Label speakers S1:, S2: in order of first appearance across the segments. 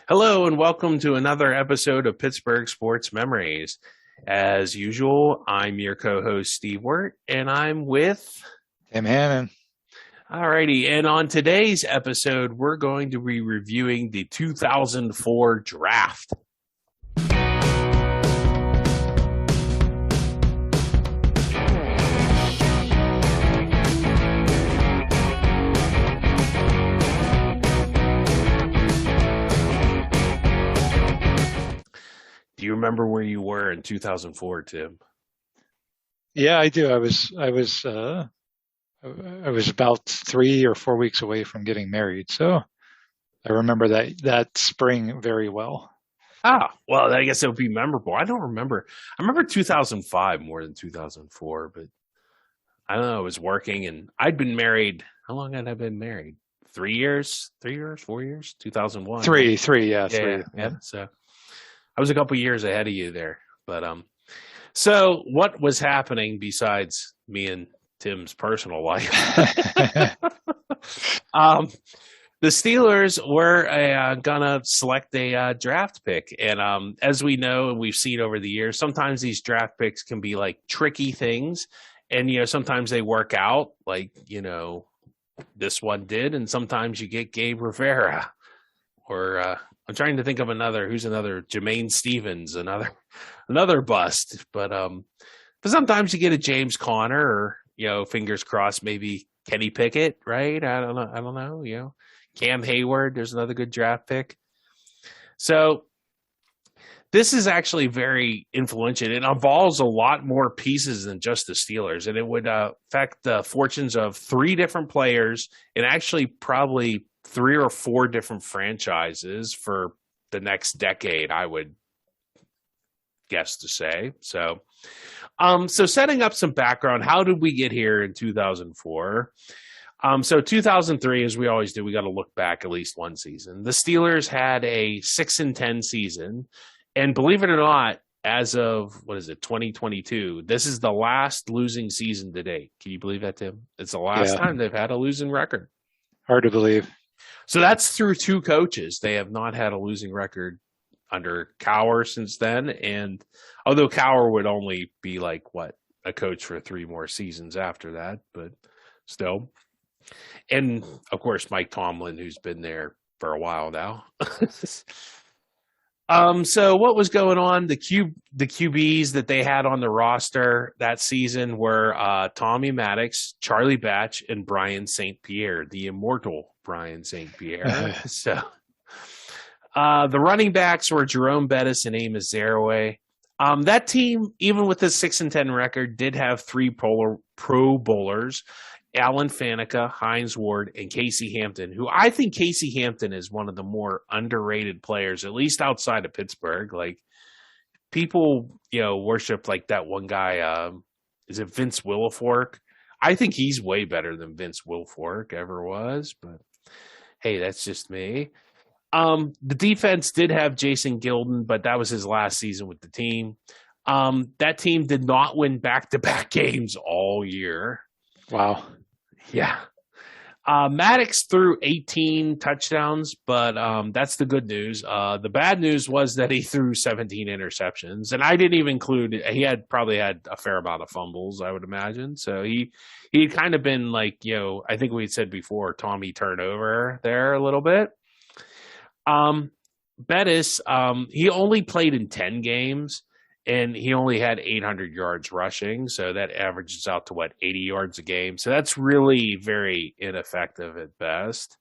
S1: Hello and welcome to another episode of Pittsburgh Sports Memories. As usual, I'm your co-host Steve Wirt, and I'm with.
S2: Tim Hannon.
S1: Alrighty, and on today's episode, we're going to be reviewing the 2004 draft. Do you remember where you were in 2004, Tim?
S2: Yeah, I do. I was about 3 or 4 weeks away from getting married, so I remember that spring very well.
S1: Well, I guess it would be memorable. I don't remember. I remember 2005 more than 2004, but I don't know. I was working and I'd been married. How long had I been married? 3 years? 3 years? 4 years? 2001.
S2: Three, yeah,
S1: Yeah,
S2: three.
S1: yeah. So I was a couple years ahead of you there. So what was happening besides me and Tim's personal life? um, the Steelers were gonna select a draft pick, and as we know and we've seen over the years, sometimes these draft picks can be like tricky things, and sometimes they work out, like this one did, and sometimes you get Gabe Rivera, or I'm trying to think of another Jermaine Stevens, another bust, but sometimes you get a James Conner, or fingers crossed, maybe Kenny Pickett, right? I don't know. Cam Hayward, there's another good draft pick. So this is actually very influential. It involves a lot more pieces than just the Steelers, and it would affect the fortunes of three different players, and actually probably three or four different franchises for the next decade, I would guess to say. So setting up some background, how did we get here in 2004? So 2003, as we always do, we got to look back at least one season. The Steelers had a 6-10 season, and believe it or not, as of 2022, this is the last losing season to date. Can you believe that, Tim? It's the last time they've had a losing record.
S2: Hard to believe.
S1: So that's through two coaches. They have not had a losing record under Cowher since then. And although Cowher would only be a coach for 3 more seasons after that, but still. And of course, Mike Tomlin, who's been there for a while now. So what was going on? The QBs that they had on the roster that season were Tommy Maddox, Charlie Batch, and Brian St. Pierre, the immortal Brian St. Pierre. So the running backs were Jerome Bettis and Amos Zaraway. That team, even with the 6-10 record, did have 3 Pro Bowlers: Alan Faneca, Hines Ward, and Casey Hampton, who I think Casey Hampton is one of the more underrated players, at least outside of Pittsburgh. Like, people, worship like that one guy. Is it Vince Wilfork? I think he's way better than Vince Wilfork ever was, but hey, that's just me. The defense did have Jason Gilden, but that was his last season with the team. That team did not win back-to-back games all year.
S2: Wow.
S1: Yeah. Maddox threw 18 touchdowns, but that's the good news. The bad news was that he threw 17 interceptions, and I didn't even include – he probably had a fair amount of fumbles, I would imagine. So he'd kind of been like, I think we said before, Tommy turnover there a little bit. Bettis, he only played in 10 games. And he only had 800 yards rushing, so that averages out to 80 yards a game. So that's really very ineffective at best.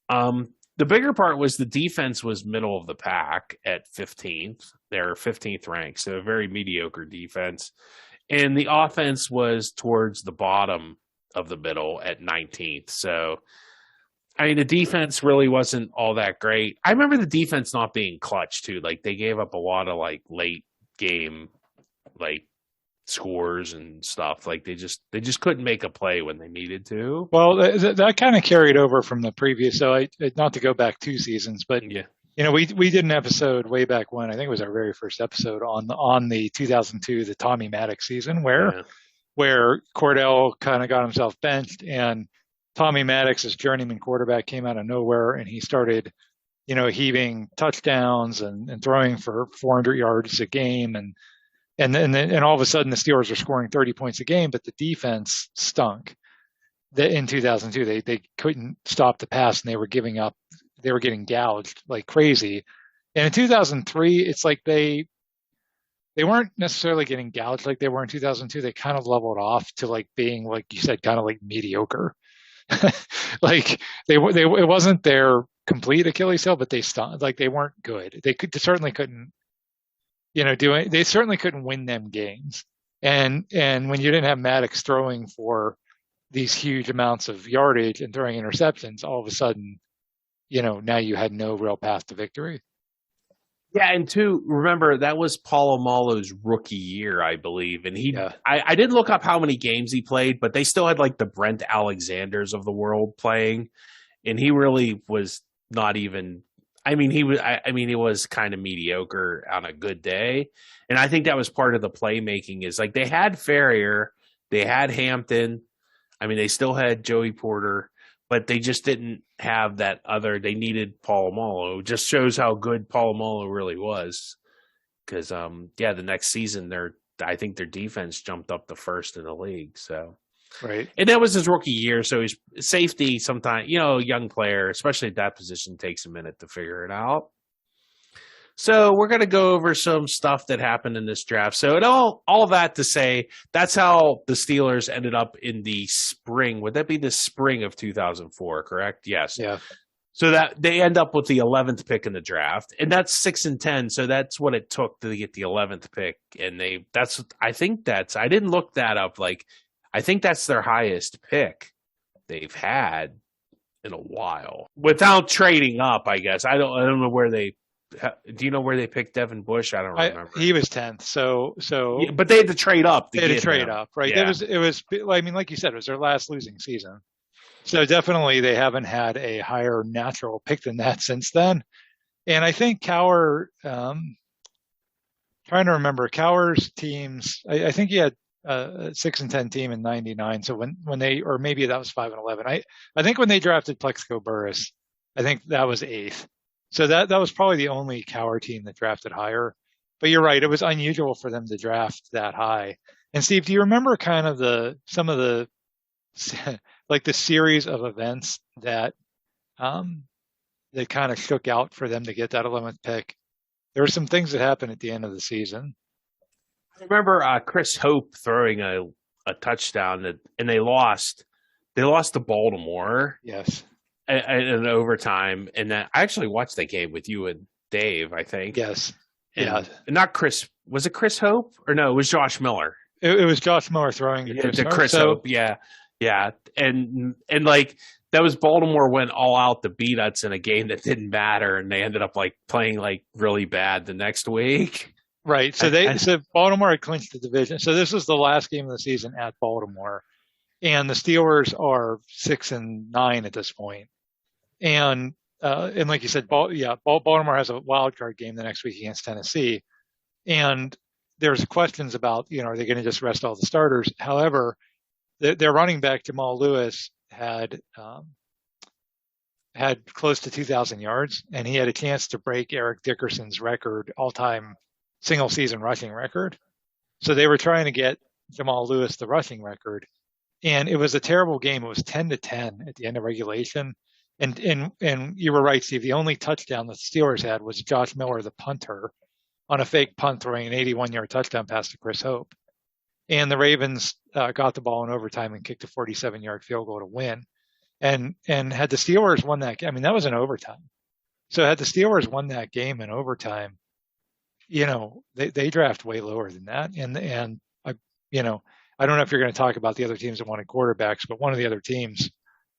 S1: The bigger part was the defense was middle of the pack at 15th. They're 15th ranked, so a very mediocre defense. And the offense was towards the bottom of the middle at 19th. So, I mean, the defense really wasn't all that great. I remember the defense not being clutch, too. Like, they gave up a lot of, late game scores and stuff. Like they just couldn't make a play when they needed to.
S2: Well, that kind of carried over from the previous. So not to go back 2 seasons, but
S1: yeah,
S2: we did an episode way back when. I think it was our very first episode on the 2002 the Tommy Maddox season where Cordell kind of got himself benched and Tommy Maddox, as journeyman quarterback, came out of nowhere and he started heaving touchdowns and throwing for 400 yards a game. And all of a sudden the Steelers are scoring 30 points a game, but the defense stunk. In 2002, they couldn't stop the pass and they were giving up. They were getting gouged like crazy. And in 2003, it's like they weren't necessarily getting gouged like they were in 2002. They kind of leveled off to like being, like you said, kind of like mediocre. Like it wasn't their complete Achilles heel, but they stunk. Like they weren't good. They certainly couldn't, they certainly couldn't win them games. And when you didn't have Maddox throwing for these huge amounts of yardage and throwing interceptions, all of a sudden, now you had no real path to victory.
S1: Yeah, and two, remember, that was Polamalu's rookie year, I believe. And I didn't look up how many games he played, but they still had like the Brent Alexanders of the world playing. And he really was not even, he was kind of mediocre on a good day. And I think that was part of the playmaking is like they had Ferrier, they had Hampton. They still had Joey Porter, but they just didn't have that other. They needed Polamalu. Just shows how good Polamalu really was. Because, the next season, I think their defense jumped up the first in the league. So,
S2: right,
S1: and that was his rookie year. So he's safety. Sometimes, a young player, especially at that position, takes a minute to figure it out. So we're going to go over some stuff that happened in this draft. So all that to say, that's how the Steelers ended up in the spring. Would that be the spring of 2004, correct? Yes.
S2: Yeah.
S1: So that they end up with the 11th pick in the draft, and that's 6-10. So that's what it took to get the 11th pick. And I didn't look that up. Like, I think that's their highest pick they've had in a while without trading up, I guess. I don't know where they. Do you know where they picked Devin Bush? I don't remember.
S2: He was 10th. So
S1: yeah, but they had to trade up.
S2: They had to trade up, right?
S1: Yeah.
S2: It was. Like you said, it was their last losing season. So definitely they haven't had a higher natural pick than that since then. And I think Cowher, trying to remember Cowher's teams. I think he had a 6-10 team in '99. So when they, or maybe that was 5-11. I think when they drafted Plexico Burress, I think that was 8th. So that was probably the only Cowher team that drafted higher. But you're right, it was unusual for them to draft that high. And Steve, do you remember kind of some of the like the series of events that kind of shook out for them to get that 11th pick? There were some things that happened at the end of the season.
S1: I remember Chris Hope throwing a touchdown and they lost. They lost to Baltimore.
S2: Yes.
S1: In overtime, and I actually watched that game with you and Dave, I think.
S2: Yes.
S1: And not Chris. Was it Chris Hope? Or no, it was Josh Miller.
S2: It was Josh Miller throwing
S1: to Chris Hope. Yeah. Yeah. And like that was Baltimore went all out to beat us in a game that didn't matter, and they ended up like playing like really bad the next week.
S2: Right. So so Baltimore had clinched the division. So this was the last game of the season at Baltimore. And the Steelers are 6-9 at this point. And like you said, Baltimore has a wild card game the next week against Tennessee, and there's questions about are they going to just rest all the starters? However, their running back Jamal Lewis had close to 2,000 yards, and he had a chance to break Eric Dickerson's record, all-time single season rushing record. So they were trying to get Jamal Lewis the rushing record, and it was a terrible game. It was 10-10 at the end of regulation. And you were right, Steve. The only touchdown that the Steelers had was Josh Miller, the punter, on a fake punt throwing an 81-yard touchdown pass to Chris Hope. And the Ravens got the ball in overtime and kicked a 47-yard field goal to win. And had the Steelers won that game, that was in overtime. So had the Steelers won that game in overtime, they draft way lower than that. And I don't know if you're going to talk about the other teams that wanted quarterbacks, but one of the other teams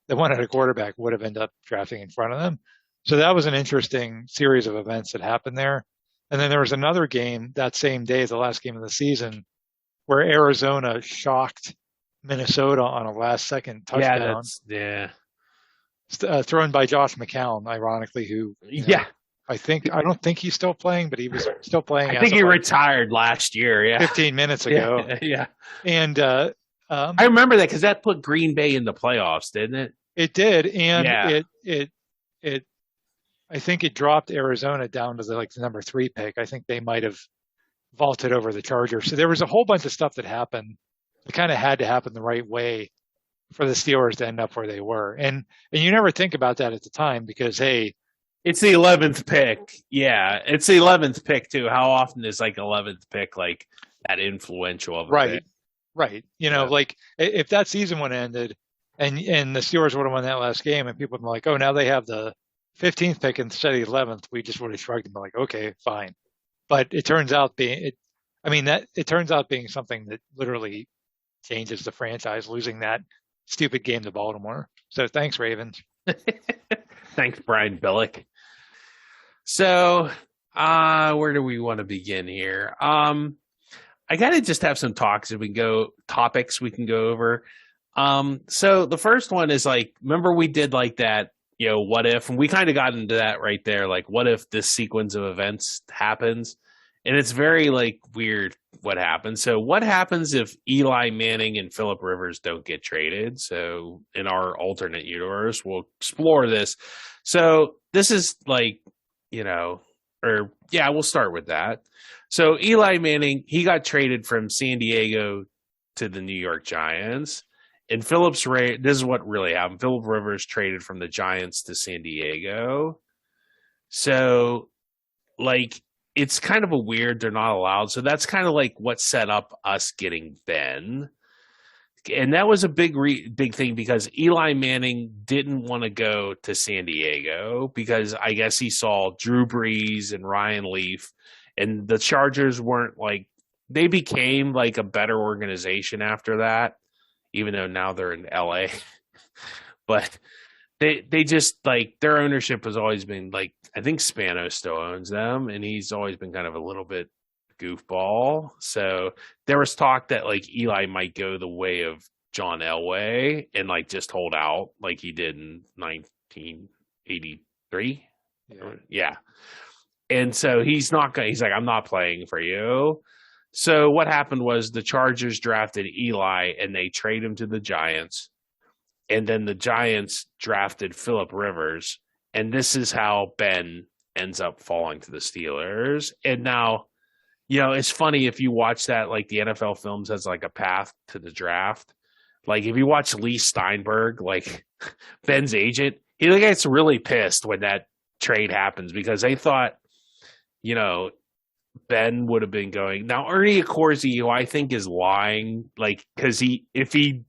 S2: that wanted a quarterback would have ended up drafting in front of them. So that was an interesting series of events that happened there. And then there was another game that same day, the last game of the season, where Arizona shocked Minnesota on a last-second touchdown. Thrown by Josh McCown, ironically, who I don't think he's still playing, but he was still playing.
S1: I think he retired last year.
S2: 15 minutes ago.
S1: Yeah.
S2: And
S1: I remember that because that put Green Bay in the playoffs, didn't it?
S2: It did, and it I think it dropped Arizona down to the number 3 pick. I think they might have vaulted over the Chargers. So there was a whole bunch of stuff that happened. It kind of had to happen the right way for the Steelers to end up where they were. And you never think about that at the time because, hey,
S1: it's the 11th pick. Yeah, it's the 11th pick too. How often is like 11th pick like that influential of a
S2: right,
S1: pick?
S2: right. Like if that season would have ended and the Steelers would have won that last game and people would be like, oh, now they have the 15th pick instead of the 11th, we just would have shrugged and be like, okay, fine. But it turns out being something that literally changes the franchise, losing that stupid game to Baltimore. So thanks, Ravens.
S1: Thanks, Brian Billick. So, where do we want to begin here? I gotta just have some topics we can go over. So the first one is like, remember we did like that, what if, and we kind of got into that right there. Like, what if this sequence of events happens? And it's very like weird what happens. So what happens if Eli Manning and Phillip Rivers don't get traded? So in our alternate universe, we'll explore this. So this is like, we'll start with that. So Eli Manning, he got traded from San Diego to the New York Giants. And this is what really happened. Phillip Rivers traded from the Giants to San Diego. So, like, it's kind of they're not allowed. So that's kind of like what set up us getting Ben. And that was a big thing because Eli Manning didn't want to go to San Diego because I guess he saw Drew Brees and Ryan Leaf, and the Chargers weren't like, they became like a better organization after that, even though now they're in LA. But they just like, their ownership has always been like, I think Spano still owns them, and he's always been kind of a little bit goofball. So there was talk that like Eli might go the way of John Elway and like just hold out like he did in 1983. Yeah. And so he's like, I'm not playing for you. So what happened was the Chargers drafted Eli and they trade him to the Giants. And then the Giants drafted Phillip Rivers. And this is how Ben ends up falling to the Steelers. And now, it's funny if you watch that, like the NFL Films has like a path to the draft. Like if you watch Lee Steinberg, like Ben's agent, he gets really pissed when that trade happens because they thought, Ben would have been going. Now, Ernie Accorsi, who I think is lying, like, because if he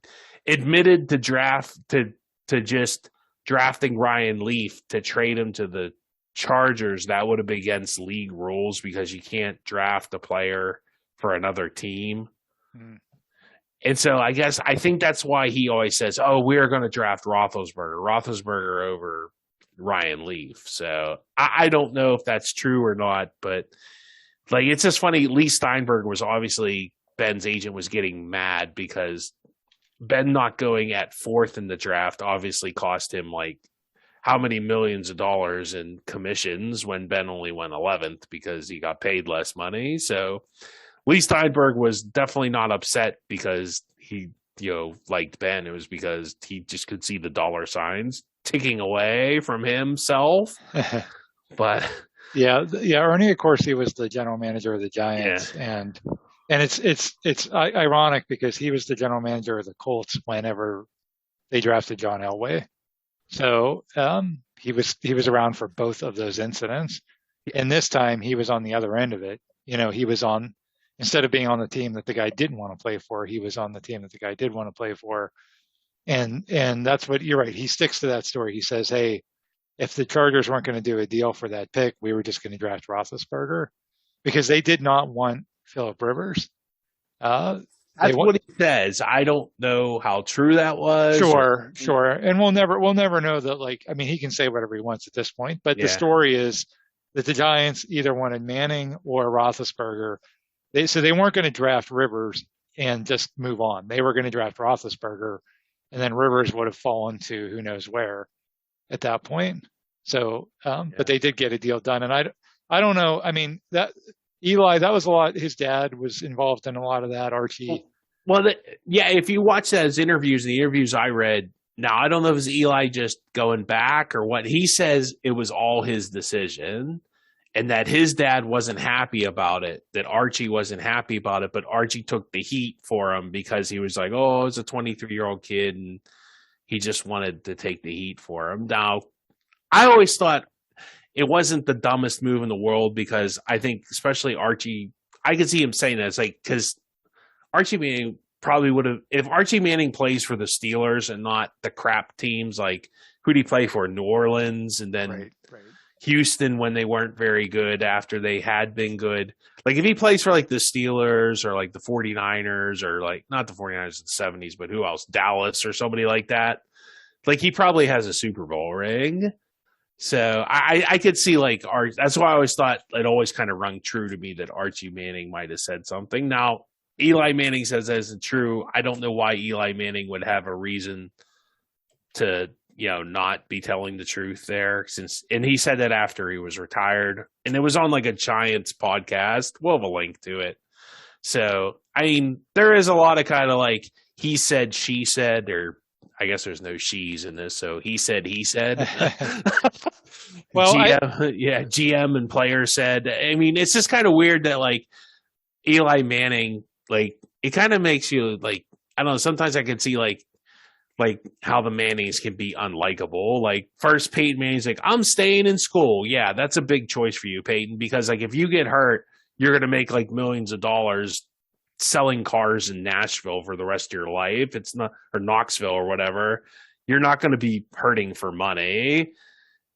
S1: admitted to just drafting Ryan Leaf to trade him to the Chargers, that would have been against league rules because you can't draft a player for another team. And so I think that's why he always says, oh, we're going to draft Roethlisberger over Ryan Leaf. So I don't know if that's true or not, but like, it's just funny. Lee Steinberg was obviously Ben's agent was getting mad because Ben not going at 4th in the draft obviously cost him like how many millions of dollars in commissions when Ben only went 11th because he got paid less money. So Lee Steinberg was definitely not upset because he, liked Ben. It was because he just could see the dollar signs ticking away from himself. But
S2: yeah. Ernie Accorsi was the general manager of the Giants, and it's ironic because he was the general manager of the Colts whenever they drafted John Elway. So he was around for both of those incidents, and this time he was on the other end of it. He was on, instead of being on the team that the guy didn't want to play for, he was on the team that the guy did want to play for, and that's what you're right. He sticks to that story. He says, "Hey, if the Chargers weren't going to do a deal for that pick, we were just going to draft Roethlisberger because they did not want Phillip Rivers."
S1: That's what he says. I don't know how true that was.
S2: Sure. And we'll never know that. Like, I mean, he can say whatever he wants at this point, but the story is that the Giants either wanted Manning or Roethlisberger. So they weren't going to draft Rivers and just move on. They were going to draft Roethlisberger, and then Rivers would have fallen to who knows where at that point. So, but they did get a deal done, and I don't know. I mean, that Eli, that was a lot. His dad was involved in a lot of that. Archie.
S1: Well, if you watch those interviews, the interviews I read, Now, I don't know if it's Eli just going back or what. He says it was all his decision and that his dad wasn't happy about it, that Archie wasn't happy about it, but Archie took the heat for him because he was like, oh, it's a 23-year-old kid, and he just wanted to take the heat for him. Now, I always thought it wasn't the dumbest move in the world because I think, especially Archie, I could see him saying that. It's like, because Archie Manning probably would have, if Archie Manning plays for the Steelers and not the crap teams, like, who did he play for? New Orleans, and then
S2: Right.
S1: Houston when they weren't very good after they had been good. Like, if he plays for, like, the Steelers or, like, the 49ers or, like, not the 49ers in the 70s, but who else? Dallas or somebody like that. Like, he probably has a Super Bowl ring. So I could see, like, that's why I always thought it always kind of rung true to me that Archie Manning might have said something. Now, Eli Manning says that isn't true. I don't know why Eli Manning would have a reason to, not be telling the truth there, and he said that after he was retired, and it was on like a Giants podcast. We'll have a link to it. So, I mean, there is a lot of kind of like he said, she said, or I guess there's no she's in this. So he said,
S2: Well,
S1: GM and player said. I mean, it's just kind of weird that like Eli Manning, like, it kind of makes you like, I don't know. Sometimes I can see like how the Mannings can be unlikable. Like, first Peyton Manning's like, I'm staying in school. Yeah, that's a big choice for you, Peyton, because like if you get hurt, you're going to make like millions of dollars selling cars in Nashville for the rest of your life. It's not, or Knoxville or whatever. You're not going to be hurting for money.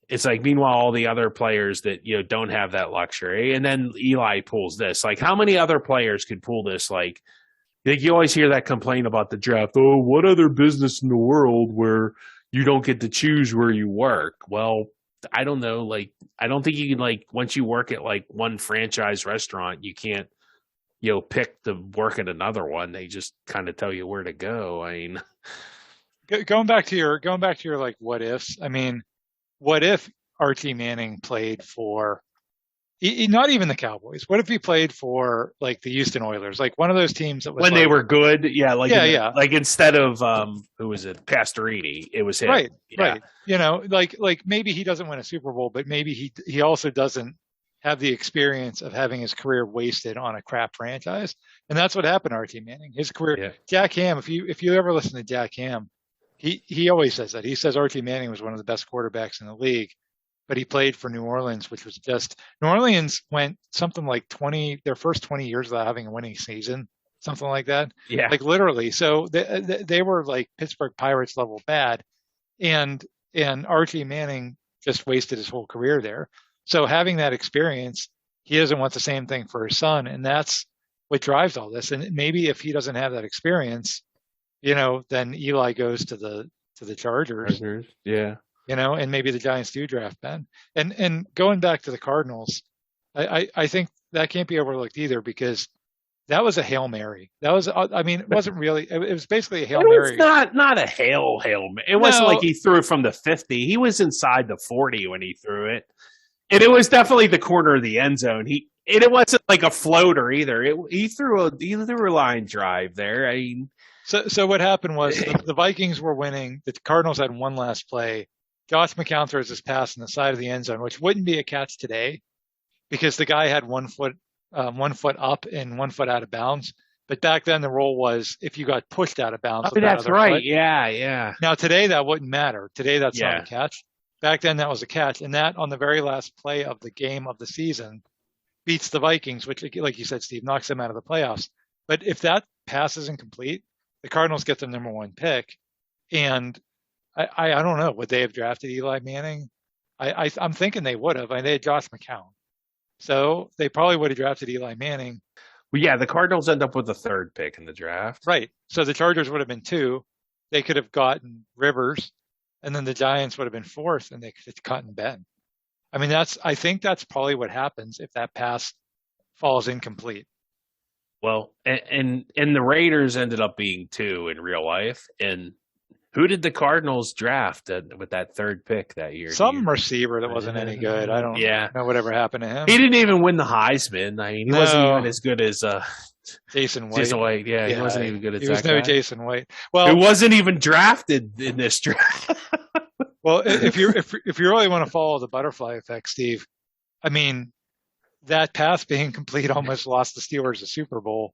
S1: It's like, meanwhile, all the other players that, don't have that luxury. And then Eli pulls this. Like, how many other players could pull this? Like you always hear that complaint about the draft. Oh, what other business in the world where you don't get to choose where you work? Well, I don't know. Like, I don't think you can, like, once you work at like one franchise restaurant, you can't, pick to work at another one. They just kind of tell you where to go. I mean,
S2: going back to your like what ifs. I mean, what if Archie Manning played for not even the Cowboys? What if he played for like the Houston Oilers, like one of those teams that was
S1: when they were good? Yeah, like
S2: yeah.
S1: Like instead of who was it, Pastorini? It was him.
S2: Right,
S1: yeah.
S2: right. Like maybe he doesn't win a Super Bowl, but maybe he also doesn't have the experience of having his career wasted on a crap franchise, and that's what happened to Archie Manning. His career,
S1: Yeah.
S2: Jack Ham. If you ever listen to Jack Ham, he always says that. He says Archie Manning was one of the best quarterbacks in the league, but he played for New Orleans, which was just New Orleans went something like their first 20 years without having a winning season, something like that.
S1: Yeah.
S2: Like literally. So they were like Pittsburgh Pirates level bad, and Archie Manning just wasted his whole career there. So having that experience, he doesn't want the same thing for his son, and that's what drives all this. And maybe if he doesn't have that experience, then Eli goes to the Chargers.
S1: Yeah.
S2: And maybe the Giants do draft Ben. And going back to the Cardinals, I think that can't be overlooked either, because that was a Hail Mary. That was, I mean, it wasn't really, it was basically a Hail Mary.
S1: It was not a Hail Mary. It wasn't like he threw it from the 50. He was inside the 40 when he threw it. And it was definitely the corner of the end zone. It wasn't like a floater either. He threw a line drive there. I mean,
S2: so what happened was the Vikings were winning. The Cardinals had one last play. Josh McCown throws this pass on the side of the end zone, which wouldn't be a catch today because the guy had 1 foot up and 1 foot out of bounds. But back then the rule was if you got pushed out of bounds.
S1: Oh, that's right.
S2: Foot,
S1: yeah.
S2: Now today that wouldn't matter. Today that's not a catch. Back then that was a catch, and that on the very last play of the game of the season beats the Vikings, which, like you said, Steve, knocks them out of the playoffs. But if that pass isn't complete, the Cardinals get the number 1 pick, and I don't know, would they have drafted Eli Manning? I'm thinking they would have. I mean, they had Josh McCown, so they probably would have drafted Eli Manning.
S1: Well, yeah, the Cardinals end up with the 3rd pick in the draft,
S2: right? So the Chargers would have been 2. They could have gotten Rivers. And then the Giants would have been 4th, and they could have gotten Ben. I mean, I think that's probably what happens if that pass falls incomplete.
S1: Well, and the Raiders ended up being 2 in real life, and Who did the Cardinals draft with that third pick that year?
S2: Some receiver that wasn't any good. I don't know whatever happened to him.
S1: He didn't even win the Heisman. I mean, he wasn't even as good as
S2: Jason White.
S1: Jason White, yeah, he wasn't even good as that guy.
S2: He was no Jason White. Well,
S1: who wasn't even drafted in this draft.
S2: Well, if you really want to follow the butterfly effect, Steve, I mean, that pass being complete almost lost the Steelers the Super Bowl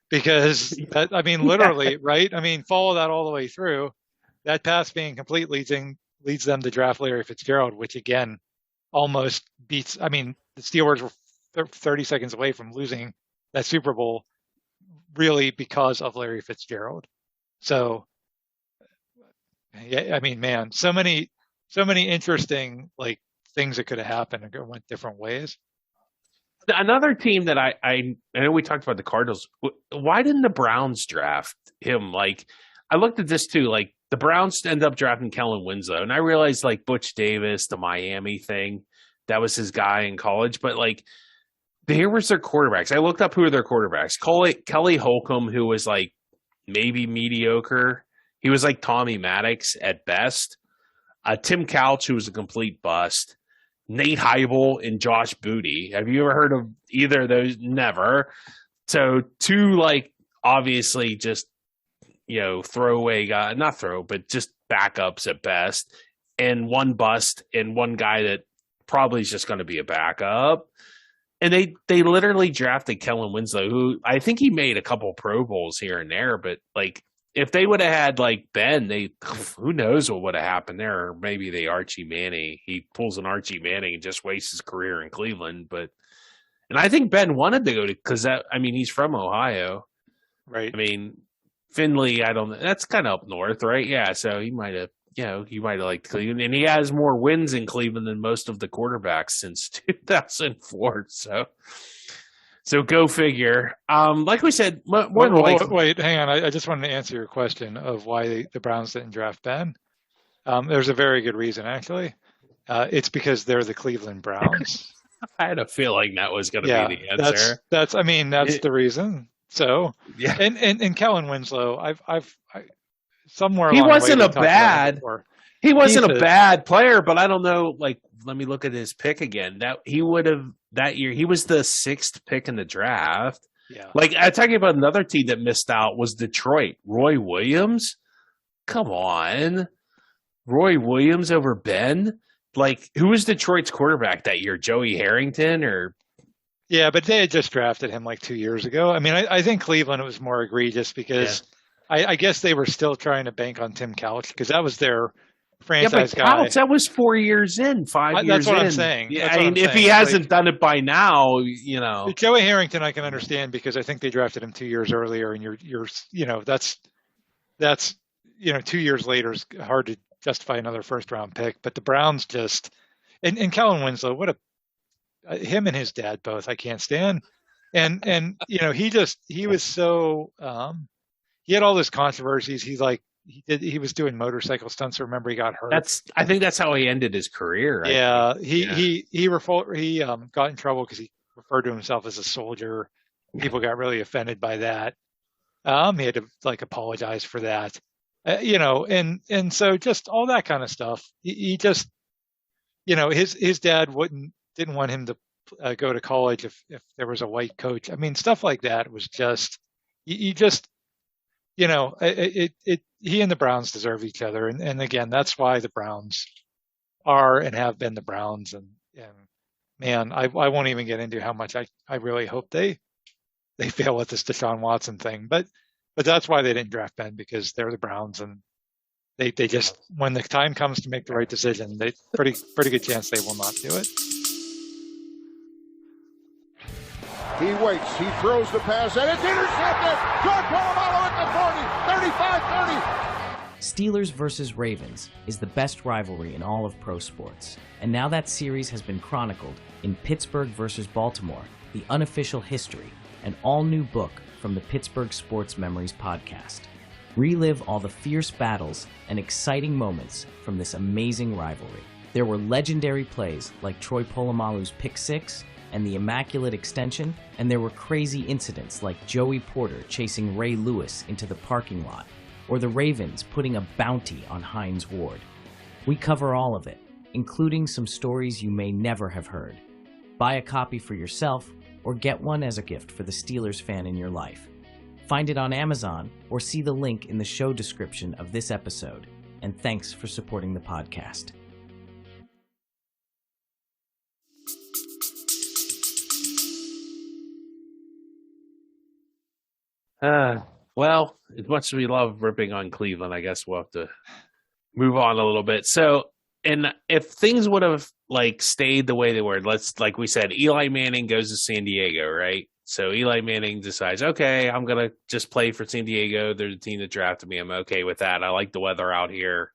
S2: because that, I mean, literally, right? I mean, follow that all the way through. That pass being complete leads them to draft Larry Fitzgerald, which again almost beats. I mean, the Steelers were 30 seconds away from losing that Super Bowl, really because of Larry Fitzgerald. So, yeah, I mean, man, so many interesting like things that could have happened and went different ways.
S1: Another team that I know we talked about the Cardinals. Why didn't the Browns draft him? Like, I looked at this too. Like, the Browns end up drafting Kellen Winslow, and I realized like Butch Davis, the Miami thing, that was his guy in college. But like, here was their quarterbacks. I looked up who were their quarterbacks. Kelly Holcomb, who was like maybe mediocre. He was like Tommy Maddox at best. Tim Couch, who was a complete bust. Nate Heibel and Josh Booty. Have you ever heard of either of those? Never. So two, like, obviously just, throwaway guy, not throw, but just backups at best. And one bust and one guy that probably is just going to be a backup. And they literally drafted Kellen Winslow, who I think he made a couple Pro Bowls here and there, but like, if they would have had like Ben, who knows what would have happened there? Or maybe they Archie Manning. He pulls an Archie Manning and just wastes his career in Cleveland. And I think Ben wanted to go to because he's from Ohio,
S2: right?
S1: I mean, Findlay, I don't know. That's kind of up north, right? Yeah, so he might have, liked Cleveland, and he has more wins in Cleveland than most of the quarterbacks since 2004. So go figure. Like we said, more than likely.
S2: Wait, hang on. I just wanted to answer your question of why the Browns didn't draft Ben. There's a very good reason, actually. It's because they're the Cleveland Browns.
S1: I had a feeling that was going to be the answer.
S2: That's the reason. So, yeah. And Kellen Winslow, I've somewhere
S1: he wasn't a bad player, but I don't know. Like, let me look at his pick again. That year, he was the 6th pick in the draft.
S2: Yeah.
S1: Like, I'm talking about another team that missed out was Detroit. Roy Williams? Come on. Roy Williams over Ben? Like, who was Detroit's quarterback that year? Joey Harrington or?
S2: Yeah, but they had just drafted him like 2 years ago. I mean, I think Cleveland, it was more egregious because I guess they were still trying to bank on Tim Couch because that was their franchise guy.
S1: Couch, that was 4 years in, 5 years in.
S2: That's what I'm saying.
S1: Yeah, if he hasn't done it by now,
S2: Joey Harrington, I can understand because I think they drafted him 2 years earlier, and that's 2 years later is hard to justify another first round pick. But the Browns just and Kellen Winslow, him and his dad both I can't stand. And he was so he had all this controversies. He was doing motorcycle stunts. I remember he got hurt.
S1: I think that's how he ended his career.
S2: He got in trouble because he referred to himself as a soldier. People got really offended by that. He had to apologize for that. And so just all that kind of stuff. He just, his dad didn't want him to go to college if there was a white coach. I mean, stuff like that was just, he and the Browns deserve each other. And again, that's why the Browns are and have been the Browns. And man, I won't even get into how much I really hope they fail with this Deshaun Watson thing, but that's why they didn't draft Ben, because they're the Browns and they just, when the time comes to make the right decision, they pretty good chance they will not do it.
S3: He waits, he throws the pass, and it's intercepted! George Polamalu at the 40, 35-30.
S4: Steelers versus Ravens is the best rivalry in all of pro sports. And now that series has been chronicled in Pittsburgh versus Baltimore, the unofficial history, an all-new book from the Pittsburgh Sports Memories podcast. Relive all the fierce battles and exciting moments from this amazing rivalry. There were legendary plays like Troy Polamalu's pick six and the immaculate extension, and there were crazy incidents like Joey Porter chasing Ray Lewis into the parking lot, or the Ravens putting a bounty on Hines Ward. We cover all of it, including some stories you may never have heard. Buy a copy for yourself or get one as a gift for the Steelers fan in your life. Find it on Amazon or see the link in the show description of this episode. And thanks for supporting the podcast.
S1: Well, as much as we love ripping on Cleveland, I guess we'll have to move on a little bit. So, and if things would have stayed the way they were, like we said, Eli Manning goes to San Diego, right? So Eli Manning decides, okay, I'm going to just play for San Diego. They're the team that drafted me. I'm okay with that. I like the weather out here.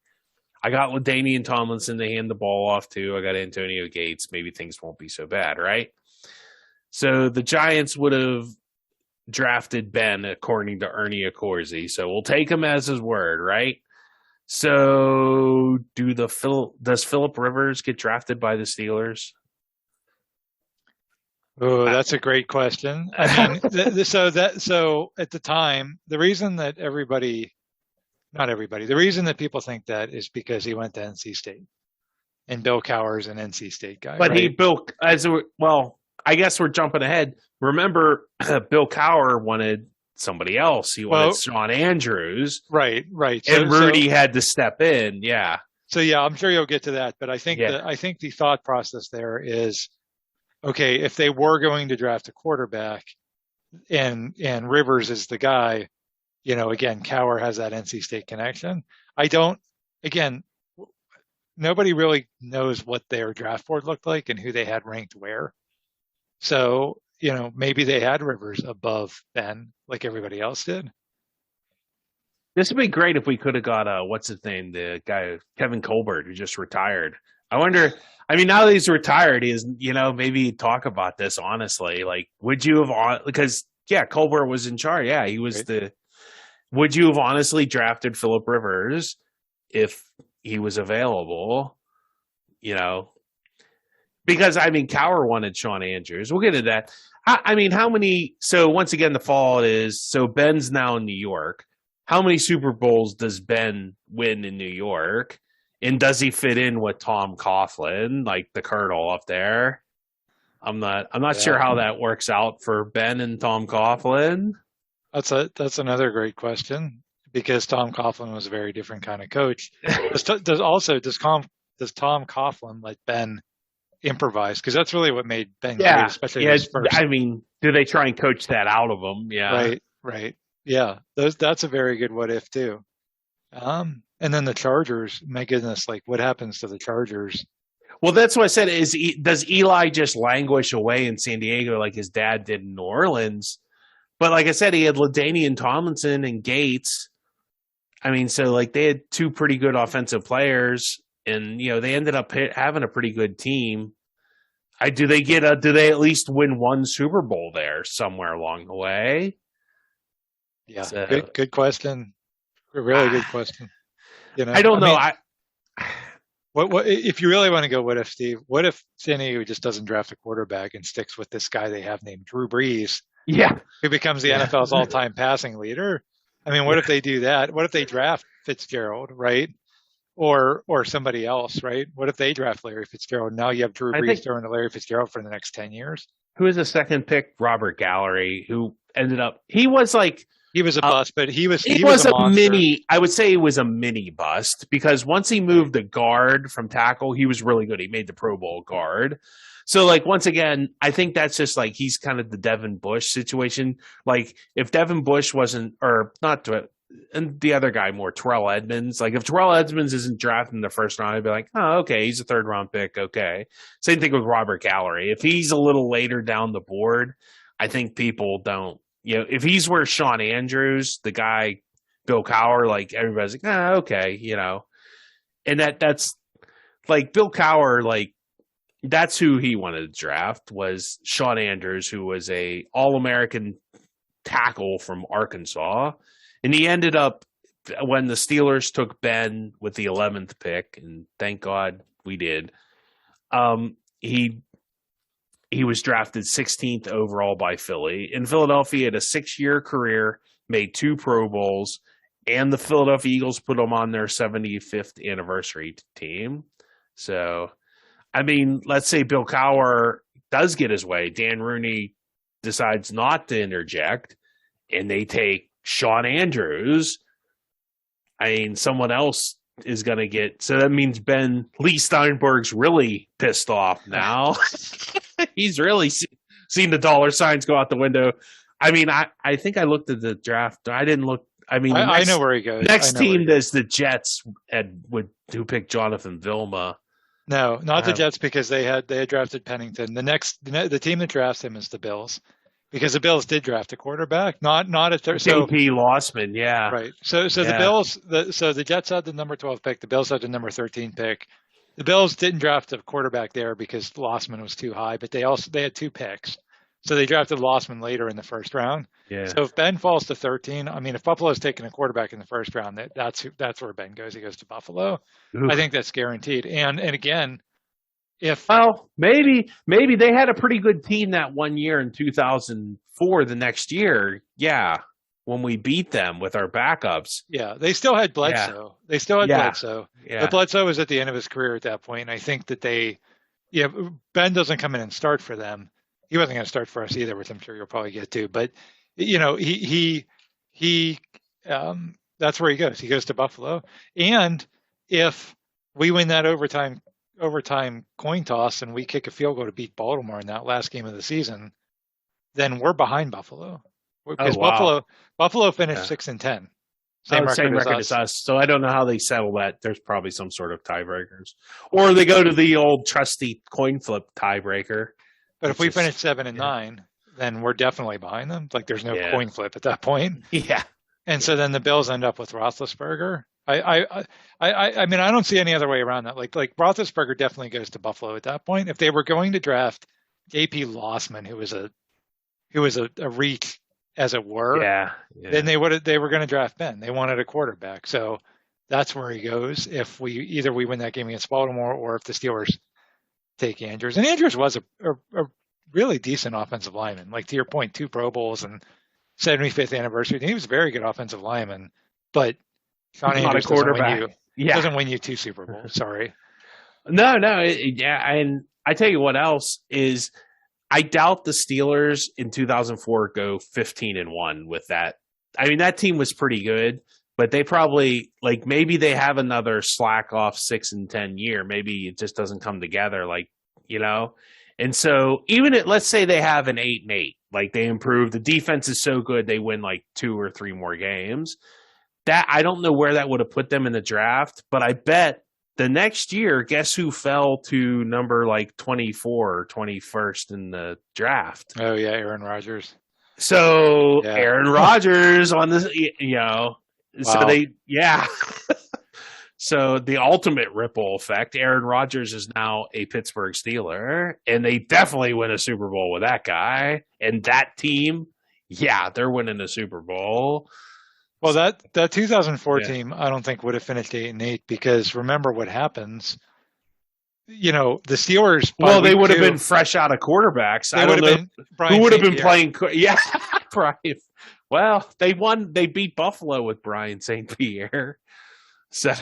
S1: I got LaDainian Tomlinson to hand the ball off to. I got Antonio Gates. Maybe things won't be so bad, right? So the Giants would have drafted Ben according to Ernie Accorsi. So we'll take him as his word, right? So does Phillip Rivers get drafted by the Steelers?
S2: Oh, that's a great question. I mean, so at the time, the reason that the reason that people think that is because he went to NC State, and Bill Cowher's an NC State guy.
S1: But
S2: right?
S1: I guess we're jumping ahead. Remember, Bill Cowher wanted somebody else. He wanted Sean Andrews.
S2: Right.
S1: And Rudy had to step in. Yeah.
S2: So yeah, I'm sure you'll get to that. But I think the thought process there is, okay, if they were going to draft a quarterback and Rivers is the guy, again, Cowher has that NC State connection. Nobody really knows what their draft board looked like and who they had ranked where. So, maybe they had Rivers above Ben like everybody else did.
S1: This would be great if we could have got, what's his name? The guy, Kevin Colbert, who just retired. I wonder, now that he's retired, maybe talk about this honestly. Would you have, because, Colbert was in charge. Yeah, he was would you have honestly drafted Phillip Rivers if he was available? Because, Cowher wanted Sean Andrews. We'll get into that. How many – so, once again, the fall is – so, Ben's now in New York. How many Super Bowls does Ben win in New York? And does he fit in with Tom Coughlin, like the Colonel up there? I'm not sure how that works out for Ben and Tom Coughlin.
S2: That's another great question, because Tom Coughlin was a very different kind of coach. Does Tom Coughlin let Ben improvise? Because that's really what made Ben great, especially his first.
S1: Do they try and coach that out of him? Yeah,
S2: right. Yeah, that's a very good what if too. And then the Chargers, my goodness, what happens to the Chargers?
S1: Well, that's what I said. Does Eli just languish away in San Diego like his dad did in New Orleans? But like I said, he had LaDainian Tomlinson and Gates. They had two pretty good offensive players, and they ended up having a pretty good team. Do they at least win one Super Bowl there somewhere along the way?
S2: Yeah, so, good question. A really good question.
S1: I don't know.
S2: What if you really want to go? What if, Steve? What if San Diego just doesn't draft a quarterback and sticks with this guy they have named Drew Brees?
S1: Yeah,
S2: who becomes the NFL's all-time passing leader? What if they do that? What if they draft Fitzgerald, right? Or somebody else, right? What if they draft Larry Fitzgerald? Now you have Drew Brees throwing to Larry Fitzgerald for the next 10 years.
S1: Who was the second pick? Robert Gallery, who ended up he was a
S2: bust, but he was
S1: a mini. I would say he was a mini bust, because once he moved the guard from tackle, he was really good. He made the Pro Bowl guard. So, once again, I think that's just he's kind of the Devin Bush situation. If Devin Bush wasn't, or not, and the other guy more, Terrell Edmonds. If Terrell Edmonds isn't drafted in the first round, I'd be like, oh, okay, he's a third round pick. Okay. Same thing with Robert Gallery. If he's a little later down the board, I think people don't, if he's where Sean Andrews, the guy, Bill Cowher, everybody's like, okay, and that's Bill Cowher, that's who he wanted to draft, was Sean Andrews, who was a All-American tackle from Arkansas. And he ended up, when the Steelers took Ben with the 11th pick, and thank God we did, he was drafted 16th overall by Philly. In Philadelphia, he had a 6-year career, made 2 Pro Bowls, and the Philadelphia Eagles put them on their 75th anniversary team. So, I mean, let's say Bill Cowher does get his way. Dan Rooney decides not to interject, and they take Sean Andrews. I mean, someone else is going to get. So that means Lee Steinberg's really pissed off now. He's really seen the dollar signs go out the window. I mean, I think I looked at the draft. I didn't look. I mean,
S2: I know where he goes.
S1: Next team is the Jets who picked Jonathan Vilma.
S2: No, not the Jets, because they had drafted Pennington. The team that drafts him is the Bills, because the Bills did draft a quarterback, not a third.
S1: J.P. Lossman, yeah,
S2: right. So the Bills, the Jets had the number 12 pick. The Bills had the number 13 pick. The Bills didn't draft a quarterback there because Lossman was too high, but they had 2 picks. So they drafted Lossman later in the first round.
S1: Yeah.
S2: So if Ben falls to 13, I mean, if Buffalo's taking a quarterback in the first round, that's where Ben goes. He goes to Buffalo. Oof. I think that's guaranteed. And again,
S1: maybe they had a pretty good team that one year in 2004. The next year, yeah, when we beat them with our backups.
S2: Yeah, they still had Bledsoe. Yeah. They still had Bledsoe.
S1: Yeah.
S2: But Bledsoe was at the end of his career at that point. And I think that Ben doesn't come in and start for them. He wasn't going to start for us either, which I'm sure you'll probably get to. But he that's where he goes. He goes to Buffalo. And if we win that overtime coin toss and we kick a field goal to beat Baltimore in that last game of the season, then we're behind Buffalo. Because Buffalo finished 6-10. Same record as us.
S1: So I don't know how they settle that. There's probably some sort of tiebreakers, or they go to the old trusty coin flip tiebreaker.
S2: But if we finish 7-9, then we're definitely behind them. Like, there's no coin flip at that point.
S1: Yeah.
S2: And so then the Bills end up with Roethlisberger. I mean, I don't see any other way around that. Like Roethlisberger definitely goes to Buffalo at that point. If they were going to draft J.P. Lossman, who was a reach, as it were, then they were going to draft Ben. They wanted a quarterback, so that's where he goes. If we win that game against Baltimore, or if the Steelers take Andrews. And Andrews was a really decent offensive lineman. Like, to your point, 2 Pro Bowls and 75th anniversary. He was a very good offensive lineman, but Sean Andrews doesn't win you 2 Super Bowls. Sorry.
S1: No. And I tell you what else is, I doubt the Steelers in 2004 go 15-1 with that. I mean, that team was pretty good, but they probably, like, maybe they have another slack off 6-10 year. Maybe it just doesn't come together, And so even let's say they have an 8-8, like, they improve. The defense is so good they win like 2 or 3 more games. That, I don't know where that would have put them in the draft, but I bet the next year, guess who fell to number like 24 or 21st in the draft?
S2: Oh yeah, Aaron Rodgers.
S1: So Aaron Rodgers on this, Wow. So So the ultimate ripple effect, Aaron Rodgers is now a Pittsburgh Steeler, and they definitely win a Super Bowl with that guy. And that team, they're winning the Super Bowl.
S2: Well, that 2004 team, I don't think would have finished 8-8, because remember what happens. The Steelers.
S1: Well, they would have been fresh out of quarterbacks. I don't know who would have been playing. Yeah, Brian. Well, they won. They beat Buffalo with Brian St. Pierre. So,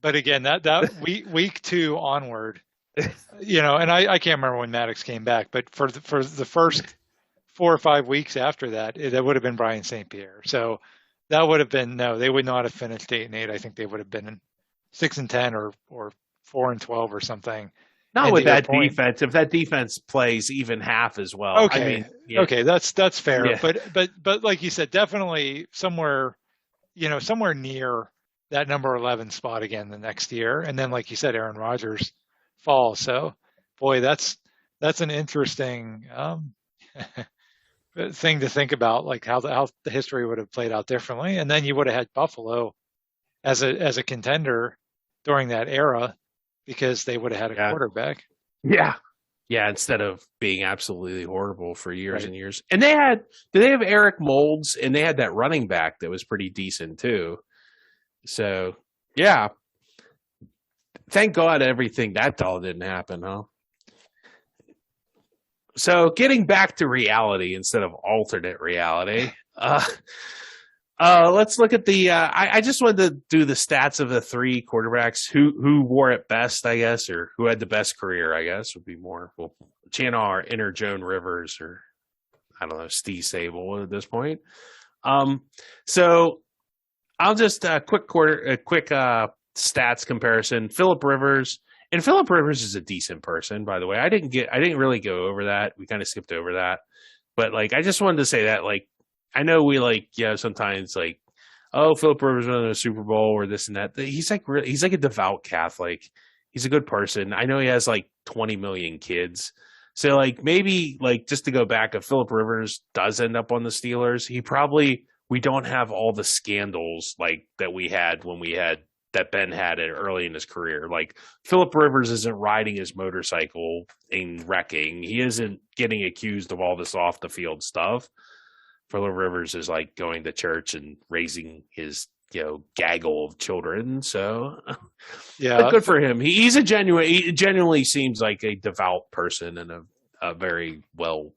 S2: but again, that week 2 onward, and I can't remember when Maddox came back, but for the first 4 or 5 weeks after that, that would have been Brian St. Pierre. So that would have been they would not have finished 8-8. I think they would have been 6-10 or 4-12 or something.
S1: Not with that defense. If that defense plays even half as well.
S2: Okay. Okay, that's fair. Yeah. But like you said, definitely somewhere near that number 11 spot again the next year. And then, like you said, Aaron Rodgers falls. So, boy, that's an interesting thing to think about, like how the history would have played out differently. And then you would have had Buffalo as a contender during that era, because they would have had a quarterback.
S1: Yeah. Yeah, instead of being absolutely horrible for years and years. And they have Eric Moulds, and they had that running back that was pretty decent too. So, yeah. Thank God that all didn't happen, huh? So, getting back to reality instead of alternate reality, Let's look at the. I just wanted to do the stats of the three quarterbacks who wore it best, I guess, or who had the best career. I guess would be more. Well, channel our inner Joan Rivers or I don't know Steve Sable at this point. So I'll just a quick stats comparison. Philip Rivers, and Philip Rivers is a decent person, by the way. I didn't really go over that. We kind of skipped over that, but like I just wanted to say that like. I know we sometimes like, oh, Philip Rivers won a Super Bowl or this and that. He's like a devout Catholic. He's a good person. I know he has like 20 million kids. So like maybe like just to go back, if Philip Rivers does end up on the Steelers, we don't have all the scandals like that we had when Ben had it early in his career. Like Philip Rivers isn't riding his motorcycle and wrecking. He isn't getting accused of all this off the field stuff. Philip Rivers is like going to church and raising his, gaggle of children. So,
S2: yeah,
S1: good for him. He genuinely seems like a devout person and a very well,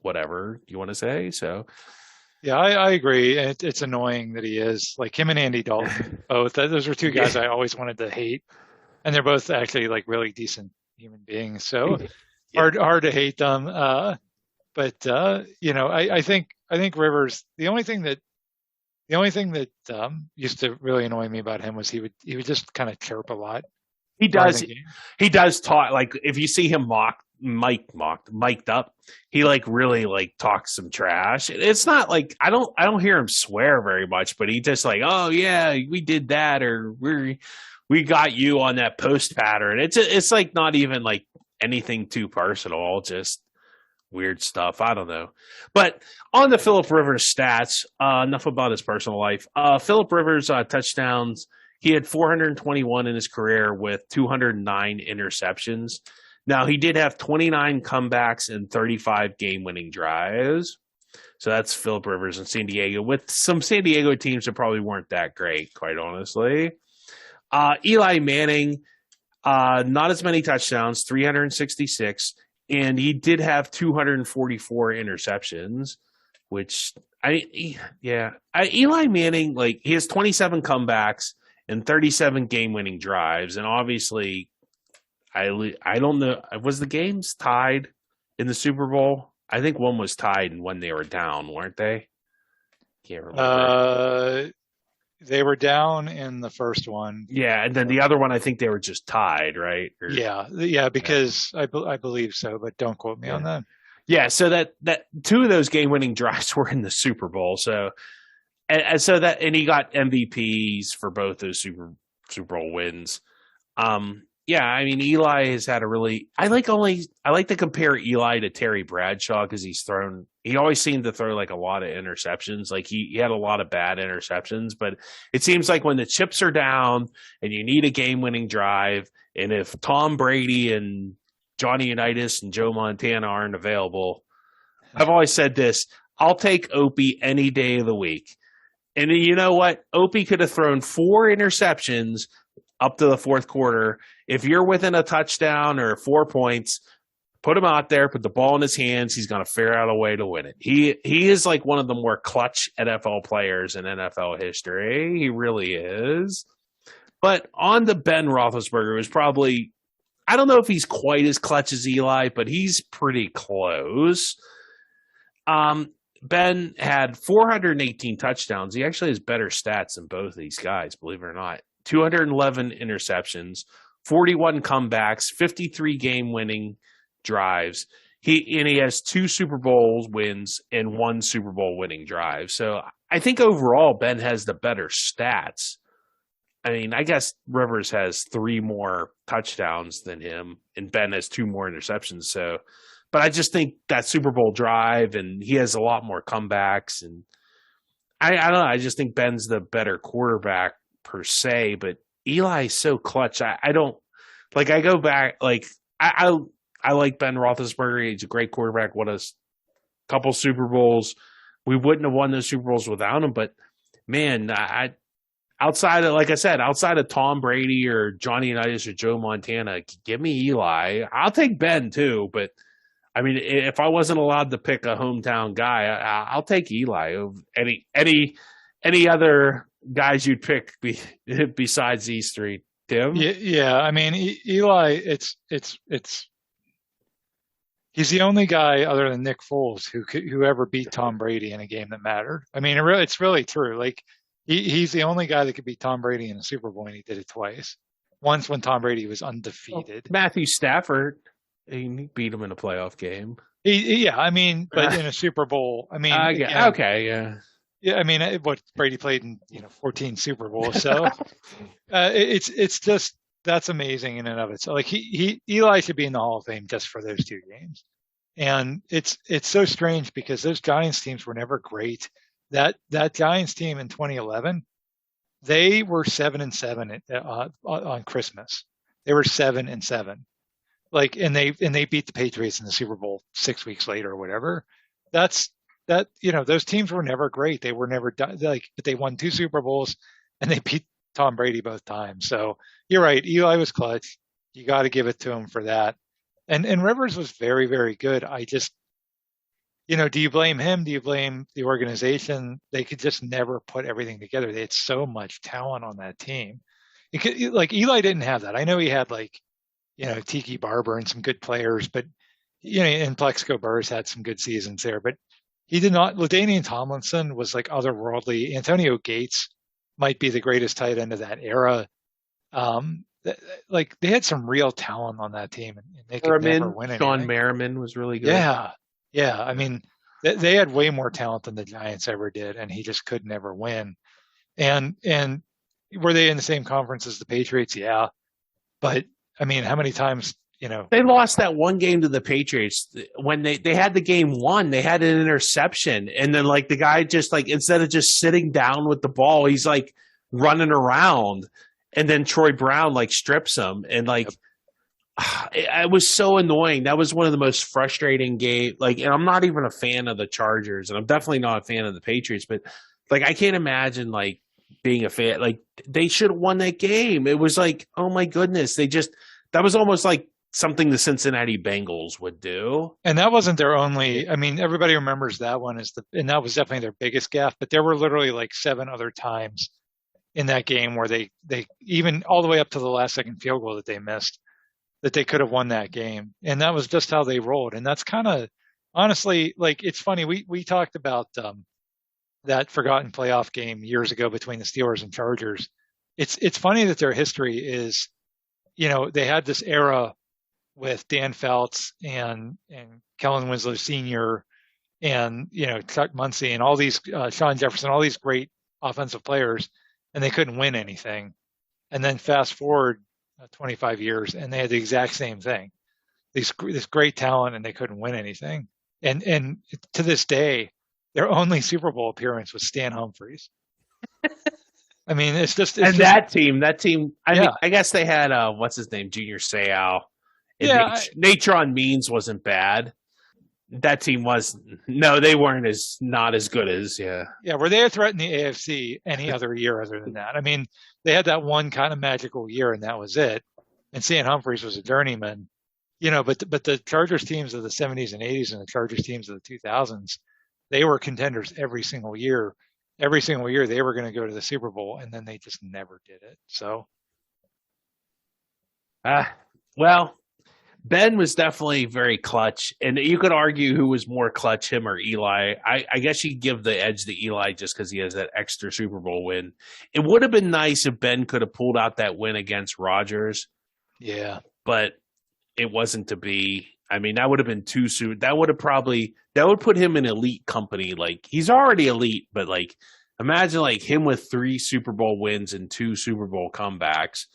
S1: whatever you want to say. So,
S2: yeah, I agree. And it's annoying that he is like him and Andy Dalton both. Those are two guys I always wanted to hate, and they're both actually like really decent human beings. So hard to hate them. But I think Rivers. The only thing that used to really annoy me about him was he would just kind of chirp a lot.
S1: He does talk like if you see him mic'd up, he like really like talks some trash. It's not like I don't hear him swear very much, but he just like, oh yeah, we did that or we got you on that post pattern. It's like not even like anything too personal, just weird stuff. I don't know. But on the Philip Rivers stats, enough about his personal life. Philip Rivers touchdowns, he had 421 in his career with 209 interceptions. Now, he did have 29 comebacks and 35 game-winning drives. So that's Philip Rivers in San Diego, with some San Diego teams that probably weren't that great, quite honestly. Eli Manning, not as many touchdowns, 366. And he did have 244 interceptions, which Eli Manning, like he has 27 comebacks and 37 game-winning drives, and obviously, I don't know, was the games tied in the Super Bowl? I think one was tied and one they were down, weren't they? Can't remember.
S2: They were down in the first one.
S1: Yeah, and then the other one, I think they were just tied, right?
S2: Because I believe so, but don't quote me on that.
S1: Yeah, so that two of those game-winning drives were in the Super Bowl. So, and he got MVPs for both those Super Bowl wins. I mean, Eli has had I like to compare Eli to Terry Bradshaw because he always seemed to throw like a lot of interceptions. Like he had a lot of bad interceptions, but it seems like when the chips are down and you need a game-winning drive, and if Tom Brady and Johnny Unitas and Joe Montana aren't available, I've always said this, I'll take Opie any day of the week. And you know what? Opie could have thrown 4 interceptions up to the fourth quarter. If you're within a touchdown or 4 points, put him out there, put the ball in his hands. He's going to figure out a way to win it. He is like one of the more clutch NFL players in NFL history. He really is. But on the Ben Roethlisberger, it was probably, I don't know if he's quite as clutch as Eli, but he's pretty close. Ben had 418 touchdowns. He actually has better stats than both of these guys, believe it or not. 211 interceptions, 41 comebacks, 53 game-winning drives. He has 2 Super Bowl wins and 1 Super Bowl winning drive. So I think overall Ben has the better stats. I mean, I guess Rivers has 3 more touchdowns than him, and Ben has 2 more interceptions. So, but I just think that Super Bowl drive, and he has a lot more comebacks, and I don't know. I just think Ben's the better quarterback per se, but Eli's so clutch. I don't like. I go back like I like Ben Roethlisberger. He's a great quarterback. Won a couple Super Bowls. We wouldn't have won those Super Bowls without him. But man, outside of Tom Brady or Johnny Unitas or Joe Montana, give me Eli. I'll take Ben too. But I mean, if I wasn't allowed to pick a hometown guy, I'll take Eli over Any other guys you'd pick besides these three, Tim?
S2: Yeah. I mean, Eli, he's the only guy other than Nick Foles who ever beat Tom Brady in a game that mattered. I mean, it's really true. Like he's the only guy that could beat Tom Brady in a Super Bowl, and he did it twice. Once when Tom Brady was undefeated.
S1: Matthew Stafford, he beat him in a playoff game.
S2: Yeah, I mean, but in a Super Bowl, I mean,
S1: okay, yeah.
S2: Yeah, I mean, what Brady played in 14 Super Bowls, so it's just that's amazing in and of itself. Like Eli should be in the Hall of Fame just for those two games, and it's so strange because those Giants teams were never great. That Giants team in 2011, they were 7-7 on Christmas. They were 7-7, like, and they beat the Patriots in the Super Bowl 6 weeks later or whatever. Those teams were never great. They were never but they won 2 Super Bowls and they beat Tom Brady both times. So you're right. Eli was clutch. You got to give it to him for that. And Rivers was very, very good. I just, do you blame him? Do you blame the organization? They could just never put everything together. They had so much talent on that team. Eli didn't have that. I know he had Tiki Barber and some good players, but and Plexico Burress had some good seasons there, but he did not. LaDainian Tomlinson was otherworldly. Antonio Gates might be the greatest tight end of that era. They had some real talent on that team, and they could never win anything.
S1: Sean Merriman was really good.
S2: Yeah. I mean, they had way more talent than the Giants ever did, and he just could never win. And were they in the same conference as the Patriots? Yeah, but I mean, how many times?
S1: They lost that one game to the Patriots when they had the game won. They had an interception, and then the guy just instead of just sitting down with the ball, he's running around, and then Troy Brown strips him, and it was so annoying. That was one of the most frustrating games. And I'm not even a fan of the Chargers, and I'm definitely not a fan of the Patriots, but I can't imagine being a fan. They should have won that game. It was oh my goodness, that was almost something the Cincinnati Bengals would do.
S2: And that wasn't their only, I mean, everybody remembers that one and that was definitely their biggest gaffe, but there were literally 7 other times in that game where they even all the way up to the last second field goal that they missed, that they could have won that game. And that was just how they rolled. And that's kind of, honestly, it's funny. We talked about that forgotten playoff game years ago between the Steelers and Chargers. It's funny that their history is, they had this era with Dan Feltz and Kellen Winslow Sr. and, Chuck Muncie and all these, Sean Jefferson, all these great offensive players, and they couldn't win anything. And then fast forward 25 years, and they had the exact same thing. This great talent, and they couldn't win anything. And to this day, their only Super Bowl appearance was Stan Humphries. I mean,
S1: that team. I mean, I guess they had what's his name, Junior Seau. Natron Means wasn't bad. That team they weren't not as good as
S2: were they a threat in the AFC any other year other than that? I mean, they had that one kind of magical year, and that was it. And Stan Humphries was a journeyman, but the Chargers teams of the 70s and 80s and the Chargers teams of the 2000s, they were contenders every single year. Every single year they were going to go to the Super Bowl, and then they just never did it. So,
S1: well, Ben was definitely very clutch, and you could argue who was more clutch, him or Eli. I guess you give the edge to Eli just because he has that extra Super Bowl win. It would have been nice if Ben could have pulled out that win against Rodgers.
S2: Yeah,
S1: but it wasn't to be. I mean, that would have been too soon. That would put him in elite company. He's already elite, but imagine him with 3 Super Bowl wins and 2 Super Bowl comebacks.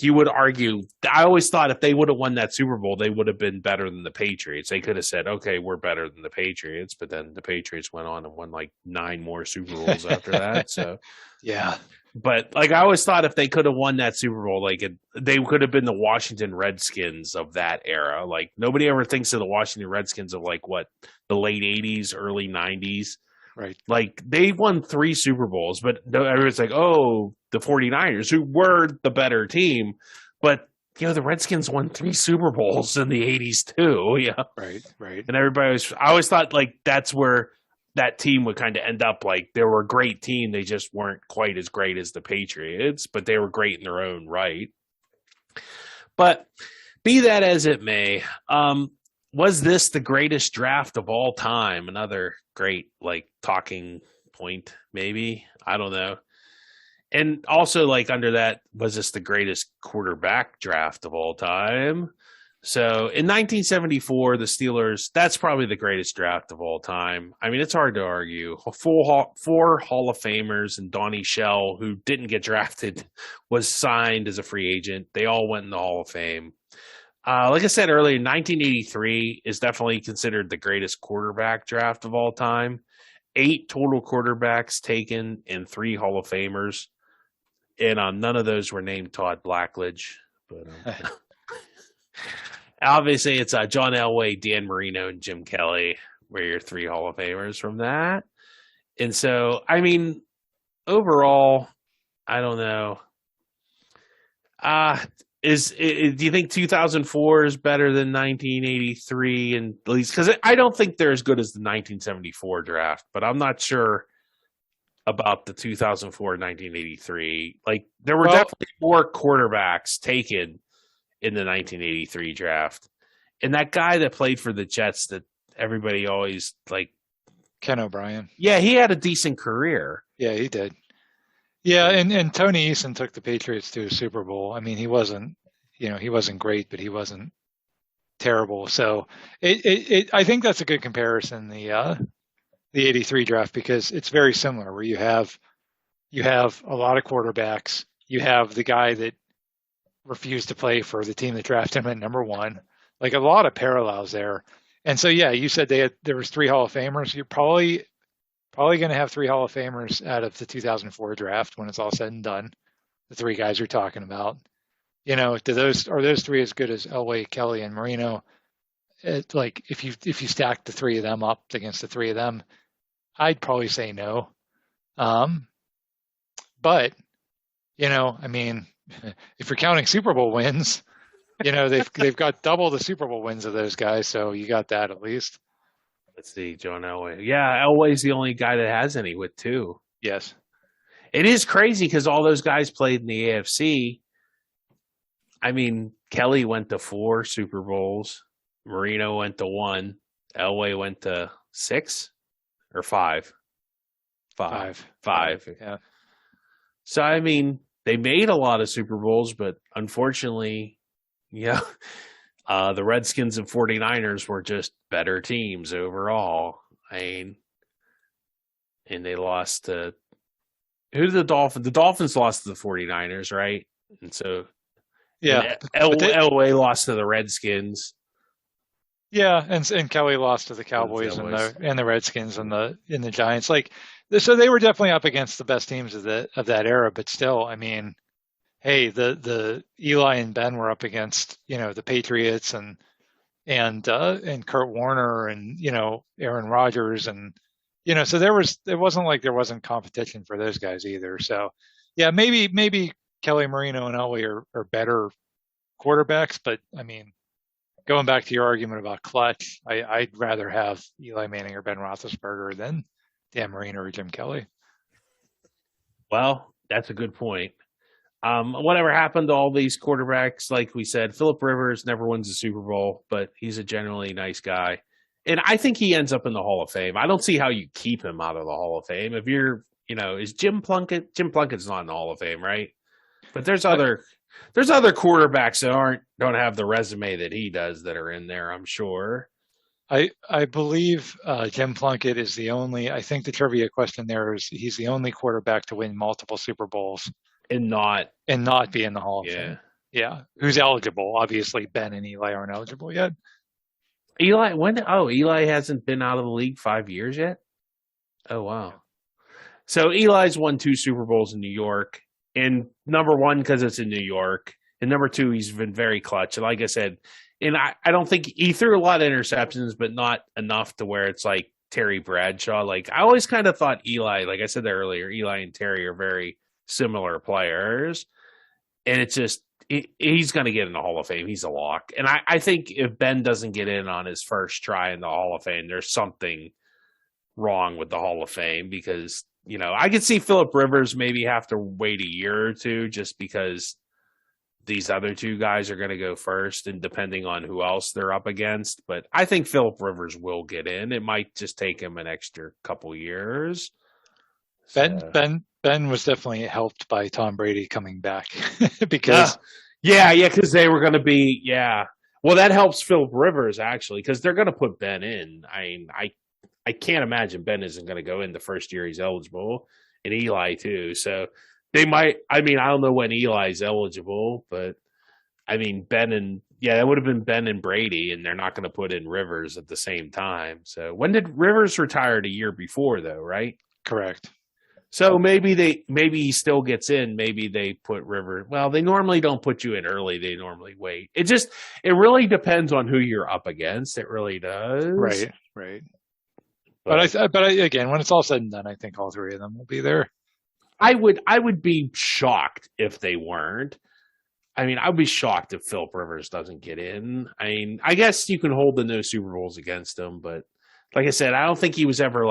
S1: You would argue, I always thought if they would have won that Super Bowl, they would have been better than the Patriots. They could have said, okay, we're better than the Patriots, but then the Patriots went on and won 9 more Super Bowls after that. So,
S2: yeah.
S1: But I always thought if they could have won that Super Bowl, they could have been the Washington Redskins of that era. Nobody ever thinks of the Washington Redskins of the late 80s, early 90s.
S2: Right.
S1: They won 3 Super Bowls, but everyone's oh, the 49ers, who were the better team. But, the Redskins won 3 Super Bowls in the 80s too. Yeah.
S2: Right.
S1: And I always thought that's where that team would kind of end up like they were a great team. They just weren't quite as great as the Patriots, but they were great in their own right. But be that as it may, was this the greatest draft of all time? Another great like talking point, maybe. I don't know. And also, like under that, was this the greatest quarterback draft of all time? So in 1974, the Steelers, that's probably the greatest draft of all time. I mean, it's hard to argue. Four Hall of Famers and Donnie Shell, who didn't get drafted, was signed as a free agent. They all went in the Hall of Fame. Like I said earlier, 1983 is definitely considered the greatest quarterback draft of all time. 8 total quarterbacks taken and 3 Hall of Famers. And none of those were named Todd Blackledge. But obviously, it's John Elway, Dan Marino, and Jim Kelly were your 3 Hall of Famers from that. And so, I mean, overall, I don't know. Do you think 2004 is better than 1983? And at least because I don't think they're as good as the 1974 draft, but I'm not sure about the 2004 1983. Like there were definitely more quarterbacks taken in the 1983 draft, and that guy that played for the Jets that everybody always like,
S2: Ken O'Brien.
S1: Yeah, he had a decent career.
S2: Yeah, he did. Yeah, and Tony Eason took the Patriots to a Super Bowl. I mean, he wasn't great, but he wasn't terrible. So I think that's a good comparison, the 83 draft, because it's very similar where you have a lot of quarterbacks. You have the guy that refused to play for the team that drafted him at number 1. Like a lot of parallels there. And so, yeah, you said there was 3 Hall of Famers. You're probably going to have 3 Hall of Famers out of the 2004 draft when it's all said and done. The 3 guys you're talking about, are those 3 as good as Elway, Kelly, and Marino? Like if you stack the 3 of them up against the 3 of them, I'd probably say no. But I mean, if you're counting Super Bowl wins, they've got double the Super Bowl wins of those guys, so you got that at least.
S1: Let's see, John Elway. Yeah, Elway's the only guy that has any with 2.
S2: Yes.
S1: It is crazy because all those guys played in the AFC. I mean, Kelly went to 4 Super Bowls. Marino went to 1. Elway went to 6 or 5. 5.
S2: Yeah.
S1: So, I mean, they made a lot of Super Bowls, but unfortunately, the Redskins and 49ers were just better teams overall. I mean, and they lost to who did the Dolphins? The Dolphins lost to the 49ers, right? And so,
S2: yeah,
S1: Elway lost to the Redskins.
S2: Yeah, and Kelly lost to the Cowboys and the Redskins and the Giants. Like, so they were definitely up against the best teams of that era. But still, I mean, hey, the Eli and Ben were up against the Patriots and Kurt Warner and Aaron Rodgers and so it wasn't like there wasn't competition for those guys either. So yeah, maybe Kelly, Marino, and Elway are better quarterbacks, but I mean, going back to your argument about clutch, I'd rather have Eli Manning or Ben Roethlisberger than Dan Marino or Jim Kelly.
S1: Well, that's a good point. Whatever happened to all these quarterbacks? Like we said, Phillip Rivers never wins a Super Bowl, but he's a generally nice guy. And I think he ends up in the Hall of Fame. I don't see how you keep him out of the Hall of Fame. If you're, is Jim Plunkett's not in the Hall of Fame, right? But there's other quarterbacks that don't have the resume that he does that are in there, I'm sure.
S2: I believe Jim Plunkett is the only, I think the trivia question there is he's the only quarterback to win multiple Super Bowls.
S1: And not
S2: be in the Hall of Fame. Yeah. Who's eligible? Obviously, Ben and Eli aren't eligible yet.
S1: Eli hasn't been out of the league 5 years yet? Oh, wow. So Eli's won 2 Super Bowls in New York. And number 1, because it's in New York. And number 2, he's been very clutch. And like I said, and I don't think he threw a lot of interceptions, but not enough to where it's like Terry Bradshaw. Like I always kind of thought Eli, like I said earlier, Eli and Terry are very similar players. And it's just, he's going to get in the Hall of Fame. He's a lock. And I think if Ben doesn't get in on his first try in the Hall of Fame, there's something wrong with the Hall of Fame because, I could see Phillip Rivers maybe have to wait a year or two just because these other two guys are going to go first and depending on who else they're up against. But I think Phillip Rivers will get in. It might just take him an extra couple years.
S2: Ben was definitely helped by Tom Brady coming back because
S1: because they were going to be Well, that helps Phillip Rivers actually because they're going to put Ben in. I can't imagine Ben isn't going to go in the first year he's eligible, and Eli too. So they might. I don't know when Eli's eligible, but Ben that would have been Ben and Brady, and they're not going to put in Rivers at the same time. So when did Rivers retire? A year before, though, right?
S2: Correct.
S1: So maybe he still gets in. Maybe they put Rivers. Well, they normally don't put you in early. They normally wait. It really depends on who you're up against. It really does.
S2: Right. But again, when it's all said and done, I think all three of them will be there.
S1: I would be shocked if they weren't. I would be shocked if Phillip Rivers doesn't get in. I guess you can hold the no Super Bowls against him, but like I said, I don't think he was ever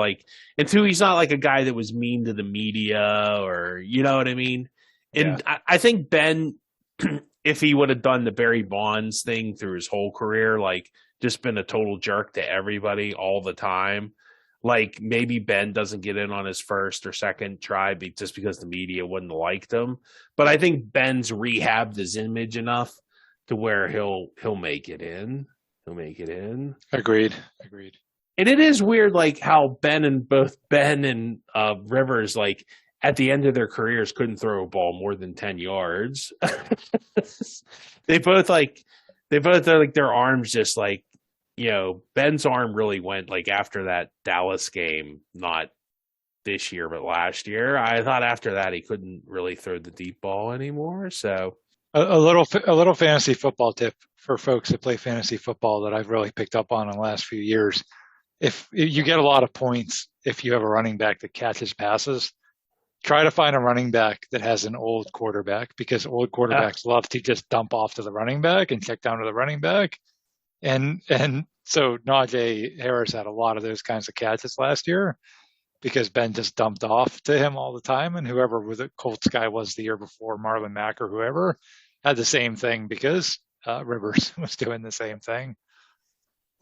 S1: and two, he's not like a guy that was mean to the media or, you know what I mean? And yeah. I think Ben, if he would have done the Barry Bonds thing through his whole career, just been a total jerk to everybody all the time. Maybe Ben doesn't get in on his first or second try just because the media wouldn't have liked him. But I think Ben's rehabbed his image enough to where he'll make it in. He'll make it in.
S2: Agreed.
S1: And it is weird, how both Ben and Rivers, at the end of their careers, couldn't throw a ball more than 10 yards. They both their arms just Ben's arm really went after that Dallas game, not this year, but last year. I thought after that he couldn't really throw the deep ball anymore. So
S2: a little fantasy football tip for folks that play fantasy football that I've really picked up on in the last few years. If you get a lot of points, if you have a running back that catches passes, try to find a running back that has an old quarterback because old quarterbacks love to just dump off to the running back and check down to the running back. And so Najee Harris had a lot of those kinds of catches last year because Ben just dumped off to him all the time. And whoever the Colts guy was the year before, Marlon Mack or whoever, had the same thing because Rivers was doing the same thing.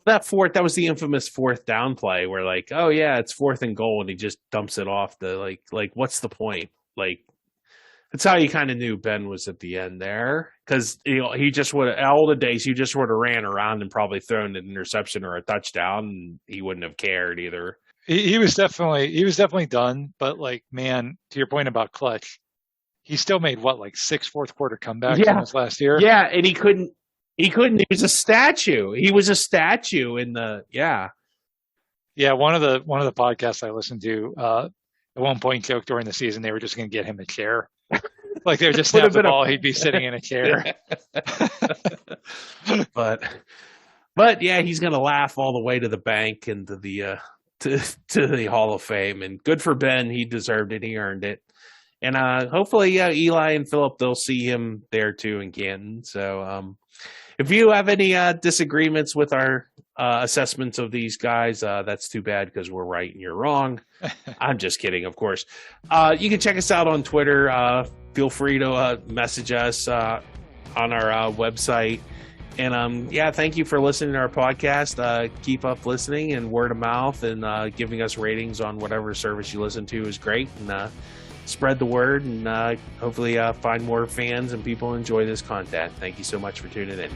S1: That was the infamous fourth down play where it's 4th and goal and he just dumps it off to what's the point? That's how you kind of knew Ben was at the end there because he just would have all the days you just would have ran around and probably thrown an interception or a touchdown and he wouldn't have cared either.
S2: He was definitely done, but man, to your point about clutch, he still made 6 fourth quarter comebacks in his last year.
S1: Yeah, and he couldn't. He was a statue. He was a statue in the Yeah,
S2: one of the podcasts I listened to at one point joked during the season they were just going to get him a chair. They would just snap the ball, he'd be sitting in a chair.
S1: But yeah, he's going to laugh all the way to the bank and to the to the Hall of Fame. And good for Ben. He deserved it. He earned it. And hopefully, Eli and Phillip, they'll see him there too in Canton. So if you have any disagreements with our assessments of these guys, that's too bad because we're right and you're wrong. I'm just kidding, of course. You can check us out on Twitter. Feel free to message us on our website. And thank you for listening to our podcast. Keep up listening and word of mouth and giving us ratings on whatever service you listen to is great. And spread the word and hopefully find more fans and people enjoy this content. Thank you so much for tuning in.